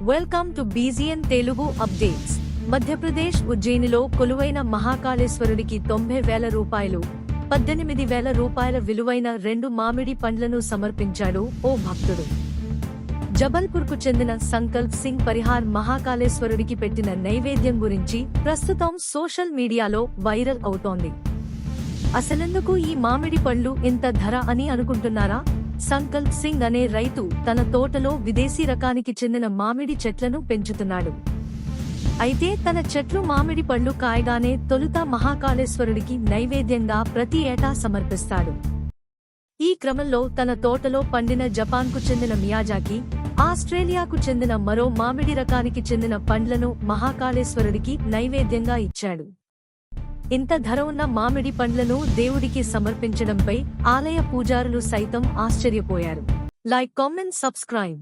Welcome to బీజీఎన్ Telugu updates. Madhya Pradesh ఉజ్జయినిలో కొలువైన మహాకాళేశ్వరుడికి 90,000 రూపాయలు, 18,000 రూపాయల విలువైన 2 మామిడి పండ్లను సమర్పించాడు ఓ భక్తుడు. జబల్పూర్కు చెందిన సంకల్ప్ సింగ్ పరిహార్ మహాకాళేశ్వరుడికి పెట్టిన నైవేద్యం గురించి ప్రస్తుతం సోషల్ మీడియాలో వైరల్ అవుతోంది. అసలెందుకు ఈ మామిడి పండ్లు ఇంత ధర అని అనుకుంటున్నారా? సంకల్ప్ సింగ్ అనే రైతు తన తోటలో విదేశీ రకానికి చెందిన మామిడి చెట్లను పెంచుతున్నాడు. అయితే తన చెట్లు మామిడి పళ్ళు కాయగానే తొలుత మహాకాళేశ్వరుడికి నైవేద్యంగా ప్రతి ఏటా సమర్పిస్తాడు. ఈ క్రమంలో తన తోటలో పండిన జపాన్కు చెందిన మియాజాకి, ఆస్ట్రేలియాకు చెందిన మరో మామిడి రకానికి చెందిన పండ్లను మహాకాళేశ్వరుడికి నైవేద్యంగా ఇచ్చాడు. ఇంత ధర ఉన్న మామిడి పండ్లను దేవుడికి సమర్పించడంపై ఆలయ పూజారులు సైతం ఆశ్చర్యపోయారు. Like, comment, subscribe.